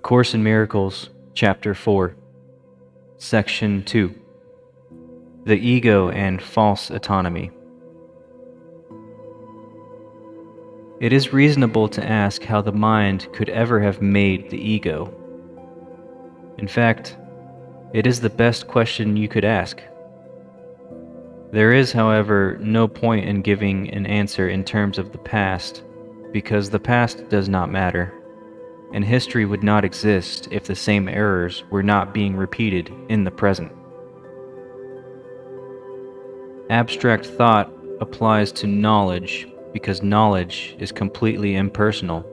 Course in Miracles, Chapter 4, Section 2, The Ego and False Autonomy. It is reasonable to ask how the mind could ever have made the ego. In fact, it is the best question you could ask. There is, however, no point in giving an answer in terms of the past, because the past does not matter, and history would not exist if the same errors were not being repeated in the present. Abstract thought applies to knowledge because knowledge is completely impersonal,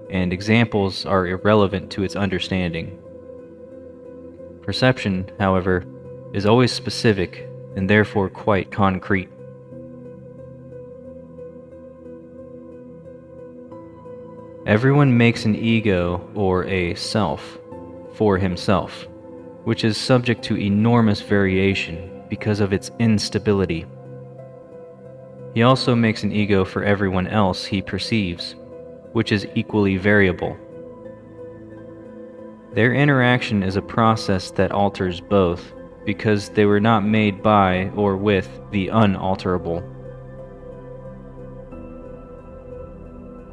and examples are irrelevant to its understanding. Perception, however, is always specific and therefore quite concrete. Everyone makes an ego or a self for himself, which is subject to enormous variation because of its instability. He also makes an ego for everyone else he perceives, which is equally variable. Their interaction is a process that alters both, because they were not made by or with the unalterable.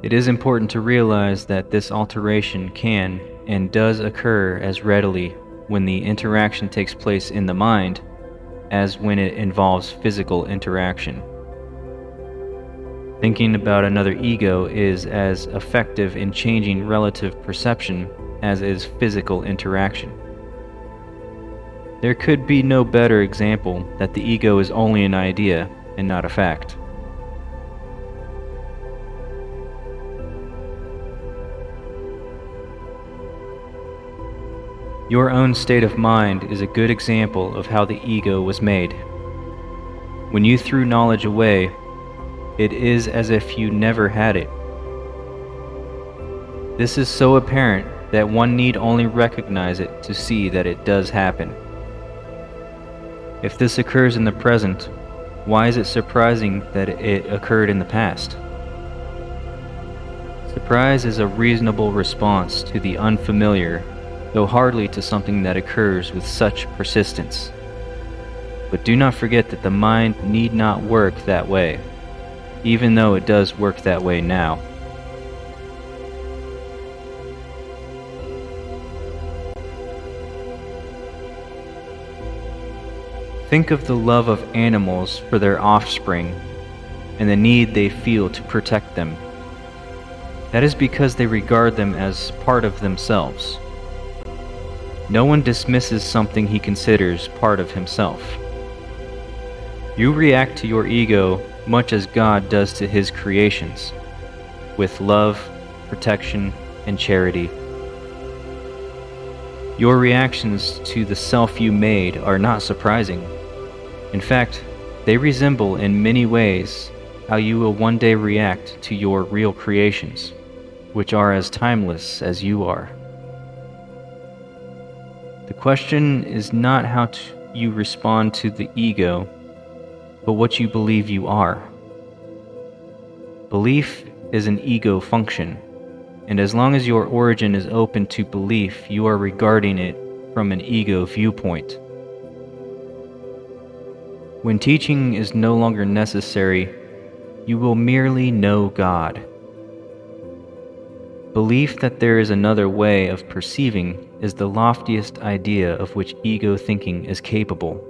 It is important to realize that this alteration can and does occur as readily when the interaction takes place in the mind as when it involves physical interaction. Thinking about another ego is as effective in changing relative perception as is physical interaction. There could be no better example that the ego is only an idea and not a fact. Your own state of mind is a good example of how the ego was made. When you threw knowledge away, it is as if you never had it. This is so apparent that one need only recognize it to see that it does happen. If this occurs in the present, why is it surprising that it occurred in the past? Surprise is a reasonable response to the unfamiliar, though hardly to something that occurs with such persistence. But do not forget that the mind need not work that way, even though it does work that way now. Think of the love of animals for their offspring and the need they feel to protect them. That is because they regard them as part of themselves. No one dismisses something he considers part of himself. You react to your ego much as God does to his creations, with love, protection, and charity. Your reactions to the self you made are not surprising. In fact, they resemble in many ways how you will one day react to your real creations, which are as timeless as you are. The question is not how you respond to the ego, but what you believe you are. Belief is an ego function, and as long as your origin is open to belief, you are regarding it from an ego viewpoint. When teaching is no longer necessary, you will merely know God. Belief that there is another way of perceiving is the loftiest idea of which ego thinking is capable.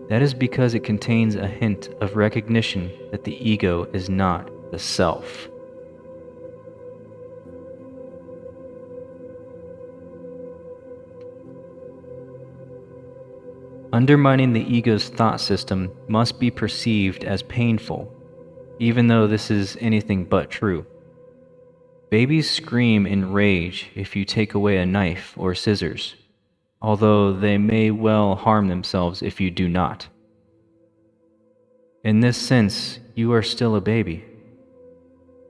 That is because it contains a hint of recognition that the ego is not the self. Undermining the ego's thought system must be perceived as painful, even though this is anything but true. Babies scream in rage if you take away a knife or scissors, although they may well harm themselves if you do not. In this sense, you are still a baby.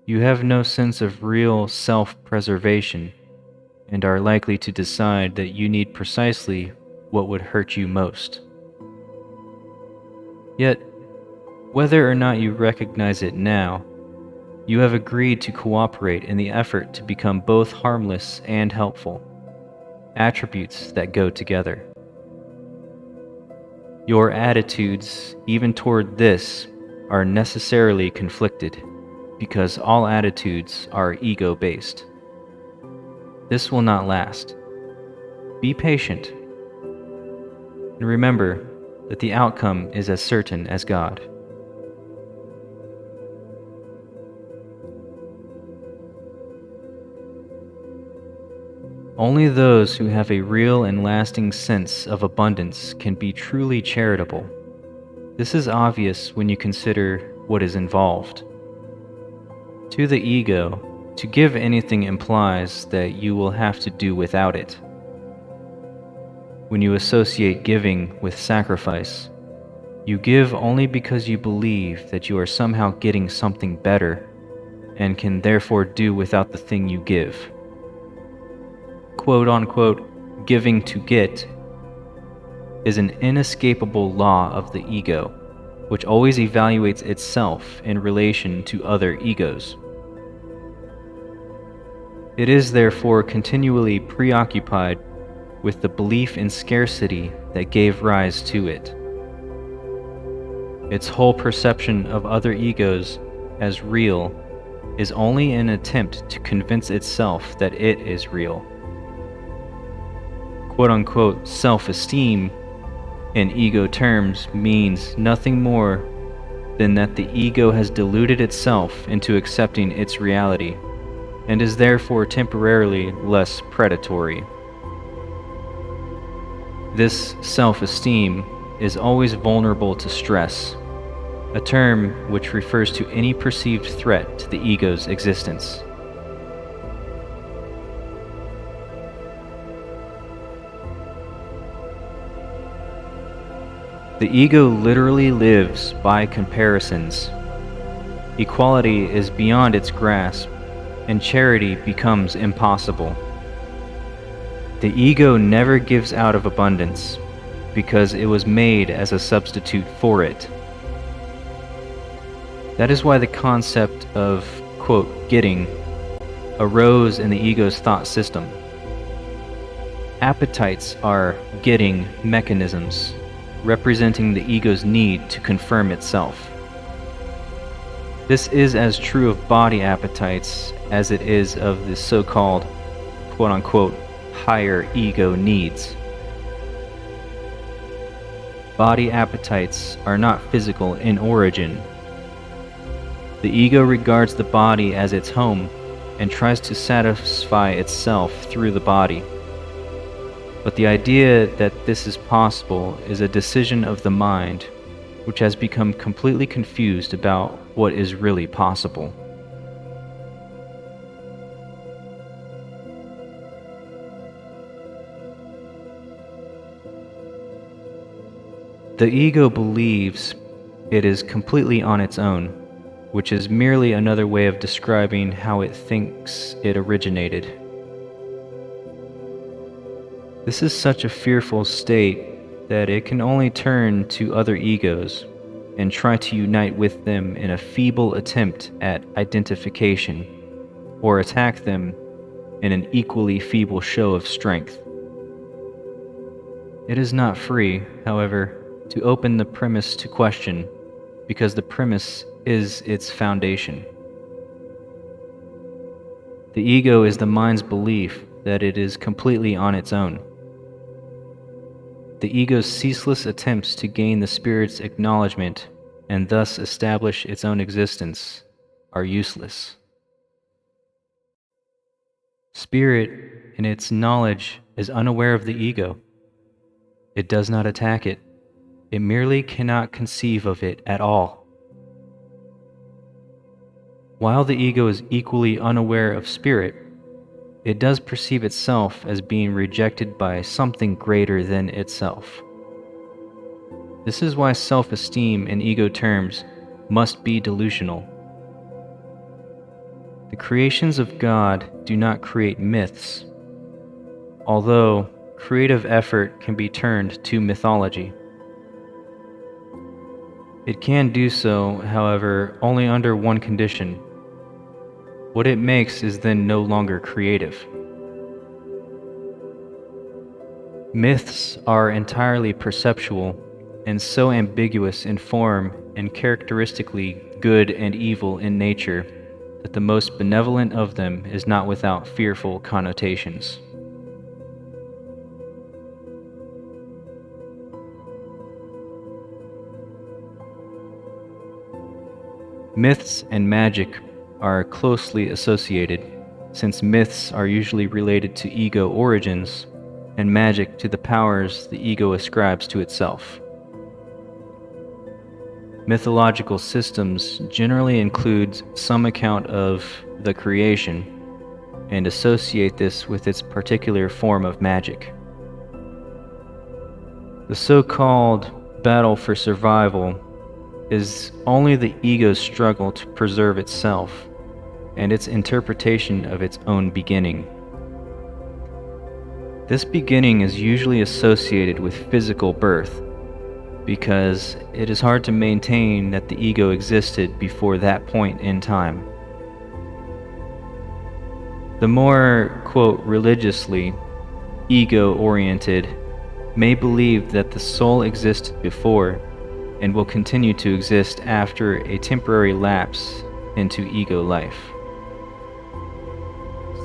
You have no sense of real self-preservation and are likely to decide that you need precisely what would hurt you most. Yet, whether or not you recognize it now, You have agreed to cooperate in the effort to become both harmless and helpful, attributes that go together. Your attitudes, even toward this, are necessarily conflicted, because all attitudes are ego-based. This will not last. Be patient, and remember that the outcome is as certain as God. Only those who have a real and lasting sense of abundance can be truly charitable. This is obvious when you consider what is involved. To the ego, to give anything implies that you will have to do without it. When you associate giving with sacrifice, you give only because you believe that you are somehow getting something better and can therefore do without the thing you give. Quote-unquote, giving to get is an inescapable law of the ego, which always evaluates itself in relation to other egos. It is therefore continually preoccupied with the belief in scarcity that gave rise to it. Its whole perception of other egos as real is only an attempt to convince itself that it is real. Quote-unquote self-esteem in ego terms means nothing more than that the ego has deluded itself into accepting its reality and is therefore temporarily less predatory. This self-esteem is always vulnerable to stress, a term which refers to any perceived threat to the ego's existence. The ego literally lives by comparisons. Equality is beyond its grasp, and charity becomes impossible. The ego never gives out of abundance, because it was made as a substitute for it. That is why the concept of, quote, getting arose in the ego's thought system. Appetites are getting mechanisms, representing the ego's need to confirm itself. This is as true of body appetites as it is of the so-called, quote-unquote, higher ego needs. Body appetites are not physical in origin. The ego regards the body as its home and tries to satisfy itself through the body. But the idea that this is possible is a decision of the mind, which has become completely confused about what is really possible. The ego believes it is completely on its own, which is merely another way of describing how it thinks it originated. This is such a fearful state that it can only turn to other egos and try to unite with them in a feeble attempt at identification, or attack them in an equally feeble show of strength. It is not free, however, to open the premise to question, because the premise is its foundation. The ego is the mind's belief that it is completely on its own. The ego's ceaseless attempts to gain the spirit's acknowledgement and thus establish its own existence are useless. Spirit, in its knowledge, is unaware of the ego. It does not attack it. It merely cannot conceive of it at all. While the ego is equally unaware of spirit, it does perceive itself as being rejected by something greater than itself. This is why self-esteem in ego terms must be delusional. The creations of God do not create myths, although creative effort can be turned to mythology. It can do so, however, only under one condition: what it makes is then no longer creative. Myths are entirely perceptual and so ambiguous in form and characteristically good and evil in nature that the most benevolent of them is not without fearful connotations. Myths and magic are closely associated, since myths are usually related to ego origins and magic to the powers the ego ascribes to itself. Mythological systems generally include some account of the creation and associate this with its particular form of magic. The so-called battle for survival is only the ego's struggle to preserve itself and its interpretation of its own beginning. This beginning is usually associated with physical birth, because it is hard to maintain that the ego existed before that point in time. The more, quote, religiously ego-oriented may believe that the soul existed before and will continue to exist after a temporary lapse into ego life.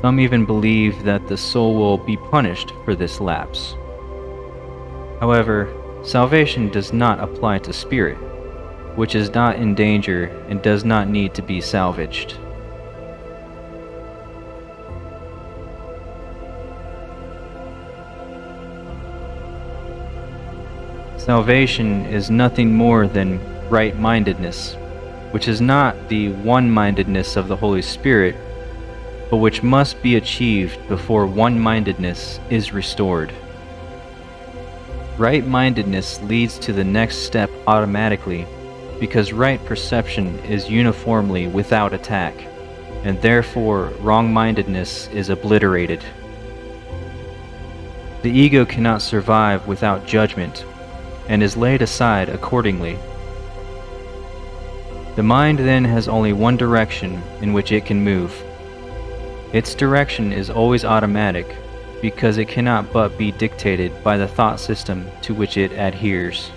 Some even believe that the soul will be punished for this lapse. However, salvation does not apply to spirit, which is not in danger and does not need to be salvaged. Salvation is nothing more than right-mindedness, which is not the one-mindedness of the Holy Spirit, but which must be achieved before one-mindedness is restored. Right-mindedness leads to the next step automatically, because right perception is uniformly without attack, and therefore wrong-mindedness is obliterated. The ego cannot survive without judgment, and is laid aside accordingly. The mind then has only one direction in which it can move. Its direction is always automatic, because it cannot but be dictated by the thought system to which it adheres.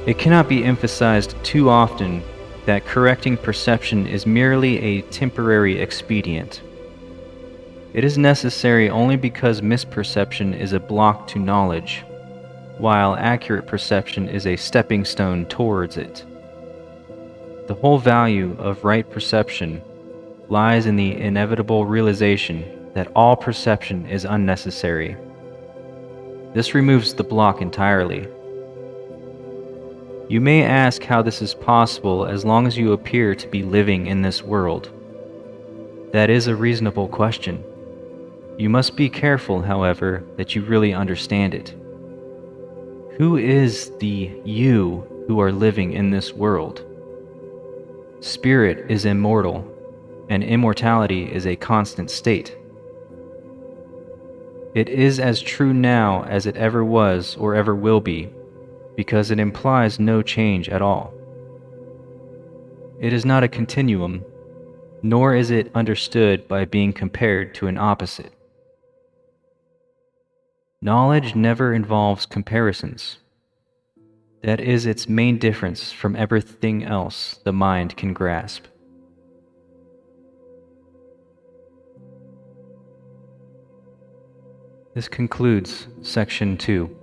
It cannot be emphasized too often that correcting perception is merely a temporary expedient. It is necessary only because misperception is a block to knowledge, while accurate perception is a stepping stone towards it. The whole value of right perception lies in the inevitable realization that all perception is unnecessary. This removes the block entirely. You may ask how this is possible as long as you appear to be living in this world. That is a reasonable question. You must be careful, however, that you really understand it. Who is the you who are living in this world? Spirit is immortal, and immortality is a constant state. It is as true now as it ever was or ever will be, because it implies no change at all. It is not a continuum, nor is it understood by being compared to an opposite. Knowledge never involves comparisons. That is its main difference from everything else the mind can grasp. This concludes Section 2.